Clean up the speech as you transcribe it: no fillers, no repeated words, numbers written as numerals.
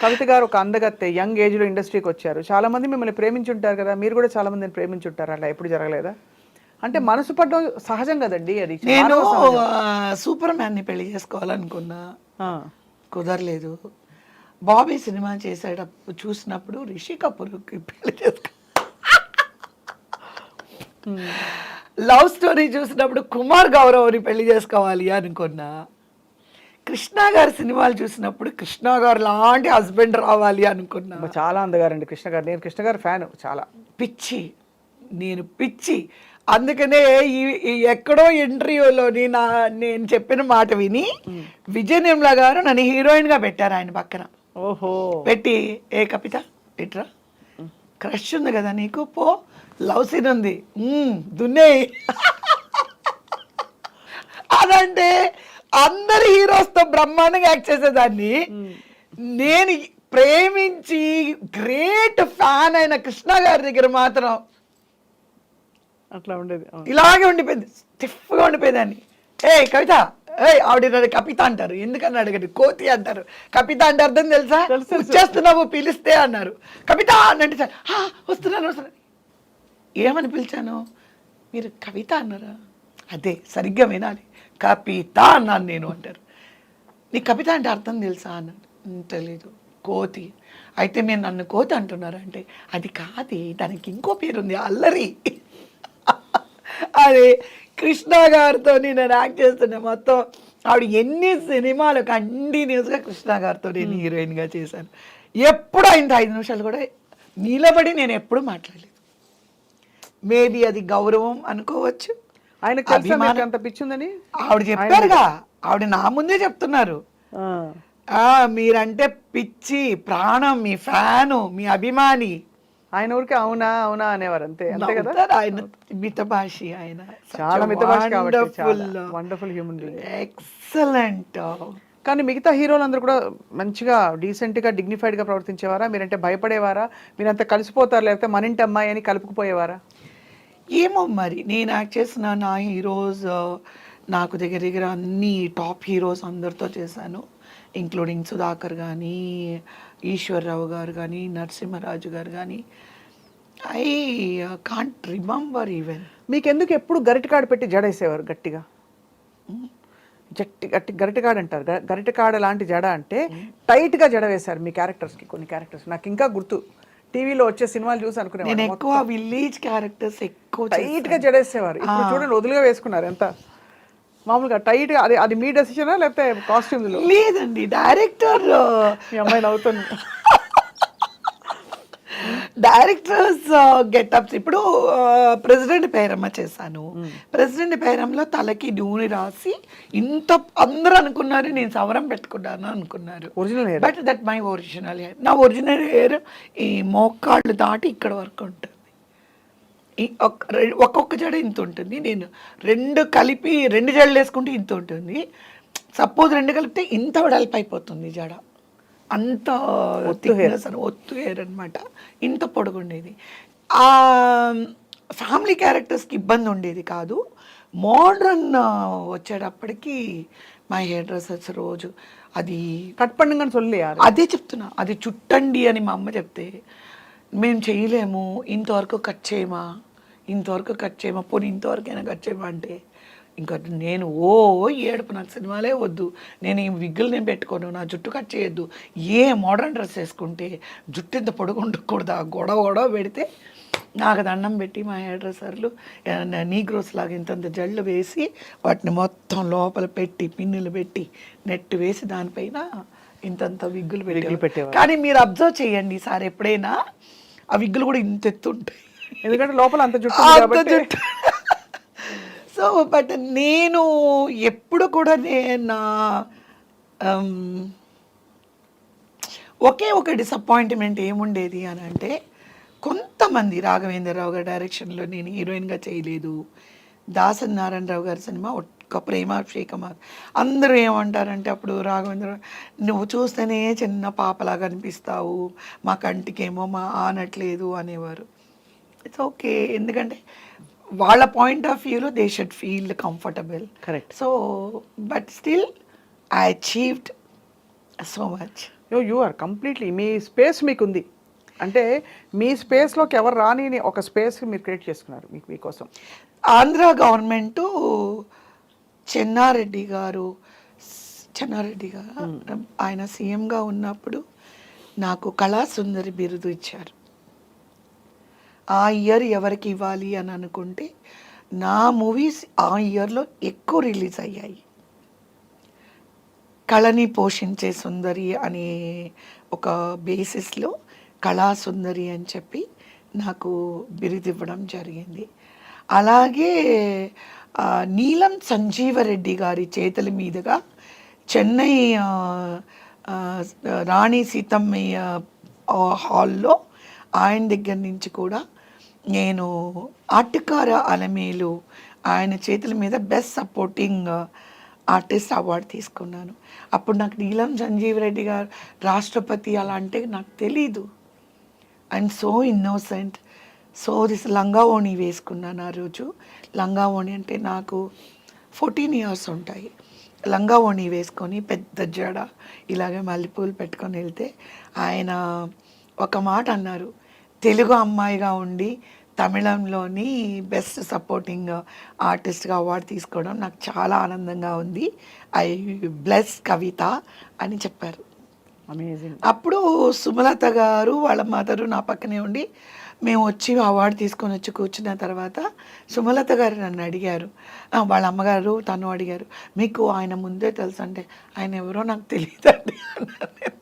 కవిత గారు ఒక అందగత్తె, యంగ్ ఏజ్లో ఇండస్ట్రీకి వచ్చారు. చాలా మంది మిమ్మల్ని ప్రేమించుంటారు కదా, మీరు కూడా చాలా మందిని ప్రేమించుంటారు. అలా ఎప్పుడు జరగలేదా? అంటే మనసు పడడం సహజం కదండి, అది నేను మానవ సహజం. సూపర్ మ్యాన్ని పెళ్లి చేసుకోవాలనుకున్నా, ఆ, కుదరలేదు. బాబీ సినిమా చేసేటప్పుడు చూసినప్పుడు రిషి కపూర్కి పెళ్లి చేసుకో, లవ్ స్టోరీ చూసినప్పుడు కుమార్ గౌరవ్ని పెళ్లి చేసుకోవాలి అనుకున్నా. కృష్ణ గారి సినిమాలు చూసినప్పుడు కృష్ణ గారు లాంటి హస్బెండ్ రావాలి అనుకున్నా. చాలా అందగారండి కృష్ణ గారు. నేను కృష్ణ గారు ఫ్యాన్ చాలా. పిచ్చి, నేను పిచ్చి. అందుకనే ఈ ఎక్కడో ఇంటర్వ్యూలోని నేను చెప్పిన మాట విని విజయ్ నిర్మల గారు నన్ను హీరోయిన్గా పెట్టారు ఆయన పక్కన. ఓహో. పెట్టి, ఏ కవిత ఇట్రా, క్రష్ ఉంది కదా నీకు, పో లవ్ సీన్ ఉంది, దున్నే. అదంటే అందరు హీరోస్తో బ్రహ్మాండంగా యాక్ట్ చేసేదాన్ని. నేను ప్రేమించి గ్రేట్ ఫ్యాన్ అయిన కృష్ణ గారి దగ్గర మాత్రం అట్లా ఉండేది. ఇలాగే ఉండిపోయింది, స్టిఫ్గా ఉండిపోయేదాన్ని. ఏ కవిత, ఆవిడ కవిత అంటారు, ఎందుకని అడగండి, కోతి అంటారు. కవిత అంటే అర్థం తెలుసా? వచ్చేస్తున్నావు పిలిస్తే అన్నారు. కవిత అని అంటే వస్తున్నాను వస్తున్నాను. ఏమని పిలిచాను? మీరు కవిత అన్నారా? అదే సరిగ్గా వినాలి, కవిత అన్నాను నేను అంటారు. నీ కవిత అంటే అర్థం తెలుసా అన్నాడు. తెలీదు. కోతి. అయితే మీరు నన్ను కోతి అంటున్నారంటే అది కాదు, దానికి ఇంకో పేరుంది, అల్లరి. అదే కృష్ణ గారితో నేను యాక్ట్ చేస్తున్నా. మొత్తం ఆవిడ ఎన్ని సినిమాలు కంటిన్యూస్గా కృష్ణ గారితో నేను హీరోయిన్గా చేశాను. ఎప్పుడు ఆయన 5 నిమిషాలు కూడా నిలబడి నేను ఎప్పుడు మాట్లాడలేదు. మేబీ అది గౌరవం అనుకోవచ్చు. ఆయనకు అంత పిచ్చుందని ఆవిడ చెప్పారుగా, ఆవిడ నా ముందే చెప్తున్నారు. మీరంటే పిచ్చి, ప్రాణం, మీ ఫ్యాను, మీ అభిమాని. ఆయన ఊరికి అవునా అవునా అనేవారు, అంతే అంతే కదా. ఆయన మితభాషి, ఆయన చాలా మితభాషి కాబట్టి వండర్ఫుల్ హ్యూమన్ బీయింగ్, ఎక్సలెంట్. కానీ మిగతా హీరోలు అందరూ కూడా మంచిగా డీసెంట్గా డిగ్నిఫైడ్గా ప్రవర్తించేవారా? మీరంటే భయపడేవారా? మీరంతా కలిసిపోతారు, లేకపోతే మన ఇంటి అమ్మాయి అని కలుపుకుపోయేవారా? ఏమో మరి, నేను యాక్ట్ చేసిన నా హీరోస్, నాకు దగ్గర దగ్గర అన్ని టాప్ హీరోస్ అందరితో చేశాను, ఇంక్లూడింగ్ సుధాకర్ కానీ, ఈశ్వర్రావు గారు కానీ, నరసింహరాజు గారు కానీ. I can't remember even. మీకు ఎందుకు ఎప్పుడు గరిటకాడ పెట్టి జడేసేవారు గట్టిగా? గట్టి గరిటకాడ అంటారు, గరిటకాడ లాంటి జడ అంటే టైట్గా జడ వేశారు మీ క్యారెక్టర్స్కి. కొన్ని క్యారెక్టర్స్ నాకు ఇంకా గుర్తు, టీవీలో వచ్చే సినిమాలు చూసి అనుకునే నేను ఎక్కువ విలేజ్ క్యారెక్టర్స్ ఎక్కువ టైట్గా జడేసేవారు. ఇప్పుడు చూడండి వదులుగా వేసుకున్నారు, ఎంత మామూలుగా టైట్గా. అది మీ డెసిషనా లేకపోతే కాస్ట్యూమ్? లేదండి, డైరెక్టర్. మీ అమ్మాయిని అవుతుంది. Directors getups. ఇప్పుడు ప్రెసిడెంట్ పేరమ్మ చేశాను. ప్రెసిడెంట్ పేరంలో తలకి నూనె రాసి ఇంత అందరూ అనుకున్నారు నేను సవరం పెట్టుకున్నాను అనుకున్నారు. Original hair, but that my original hair. నా ఒరిజినల్ హెయిర్ ఈ మోకాళ్ళు దాటి ఇక్కడ వరకు ఉంటుంది. ఒక్కొక్క జడ ఇంత ఉంటుంది. నేను 2 కలిపి 2 జడలు వేసుకుంటే ఇంత ఉంటుంది. సపోజ్ 2 కలిపితే ఇంత వెడల్పు అయిపోతుంది జడ. అంత థిక్నెస్ అని, ఒత్తు హెయిర్ అనమాట. ఇంత పొడుగుండేది. ఫ్యామిలీ క్యారెక్టర్స్కి ఇబ్బంది ఉండేది కాదు. మోడ్రన్ వచ్చేటప్పటికి మై హెయిర్ డ్రెస్సర్స్ రోజు అది కట్ పండుగని சொல்லி అదే చెప్తున్నా, అది చుట్టండి అని మా అమ్మ చెప్తే, మేము చేయలేము, ఇంతవరకు కట్ చేయమా, ఇంతవరకు కట్ చేయమా, పోనీ ఇంతవరకైనా కట్ చేయమా అంటే ఇంకా నేను ఏడుపు. నాకు సినిమాలే వద్దు, నేను ఈ విగ్గులు నేను పెట్టుకోను, నా జుట్టు కట్ చేయొద్దు. ఏ మోడర్న్ డ్రెస్ వేసుకుంటే జుట్టు ఇంత పొడుగుండకూడదు. ఆ గొడవ పెడితే నాకు దండం పెట్టి మా హెయిర్ డ్రెస్సర్లు నీగ్రోస్ లాగా ఇంతంత జళ్ళు వేసి వాటిని మొత్తం లోపల పెట్టి పిన్నులు పెట్టి నెట్ వేసి దానిపైన ఇంతంత విగ్గులు పెట్టేవారు. కానీ మీరు అబ్జర్వ్ చేయండి సార్, ఎప్పుడైనా ఆ విగ్గులు కూడా ఇంత ఎత్తుంటాయి, ఎందుకంటే లోపల అంత జుట్టు. సో బట్ నేను ఎప్పుడు కూడా నా ఒకే ఒక డిసప్పాయింట్మెంట్ ఏముండేది అని అంటే, కొంతమంది రాఘవేంద్రరావు గారి డైరెక్షన్లో నేను హీరోయిన్గా చేయలేదు. దాసరి నారాయణరావు గారి సినిమా ఒక్క ప్రేమాభిషేకం. అందరూ ఏమంటారంటే అప్పుడు, రాఘవేంద్ర నువ్వు చూస్తేనే చిన్న పాపలాగా అనిపిస్తావు, మా కంటికేమో మా ఆనట్లేదు అనేవారు. ఇట్స్ ఓకే, ఎందుకంటే వాళ్ళ పాయింట్ ఆఫ్ వ్యూలో they should feel comfortable. Correct. So but still I achieved so much. You are completely మీ స్పేస్ మీకుంది. అంటే మీ స్పేస్లోకి ఎవరు రాని ఒక స్పేస్ మీరు క్రియేట్ చేసుకున్నారు మీకోసం. ఆంధ్ర గవర్నమెంటు చెన్నారెడ్డి గారు ఆయన సీఎంగా ఉన్నప్పుడు నాకు కళాసుందరి బిరుదు ఇచ్చారు. ఆ ఇయర్ ఎవరికి ఇవ్వాలి అని అనుకుంటే నా మూవీస్ ఆ ఇయర్లో ఎక్కువ రిలీజ్ అయ్యాయి. కళని పోషించే సుందరి అనే ఒక బేసిస్లో కళాసుందరి అని చెప్పి నాకు బిరుదు ఇవ్వడం జరిగింది. అలాగే నీలం సంజీవరెడ్డి గారి చేతుల మీదుగా చెన్నై రాణి సీతమ్మయ్య హాల్లో ఆయన దగ్గర నుంచి కూడా నేను ఆటకార అలమేలు ఆయన చేతుల మీద బెస్ట్ సపోర్టింగ్ ఆర్టిస్ట్ అవార్డు తీసుకున్నాను. అప్పుడు నాకు నీలం సంజీవ్ రెడ్డి గారు రాష్ట్రపతి అలా అంటే నాకు తెలీదు. I'm so innocent. So this లంగా ఓణి వేసుకున్నాను ఆ రోజు. లంగా ఓణి అంటే నాకు 14 years ఉంటాయి. లంగా ఓణి వేసుకొని పెద్ద జడ ఇలాగే మల్లెపూలు పెట్టుకొని వెళ్తే ఆయన ఒక మాట అన్నారు, తెలుగు అమ్మాయిగా ఉండి తమిళంలోని బెస్ట్ సపోర్టింగ్ ఆర్టిస్ట్గా అవార్డు తీసుకోవడం నాకు చాలా ఆనందంగా ఉంది. ఐ బ్లెస్ కవిత అని చెప్పారు. అమేజింగ్. అప్పుడు సుమలత గారు వాళ్ళ మదరు నా పక్కనే ఉండి మేము వచ్చి అవార్డు తీసుకొని వచ్చి కూర్చున్న తర్వాత సుమలత గారు నన్ను అడిగారు, వాళ్ళ అమ్మగారు తను అడిగారు, మీకు ఆయన ముందే తెలుసు అంటే ఆయన ఎవరో నాకు తెలియదండి అన్నారు.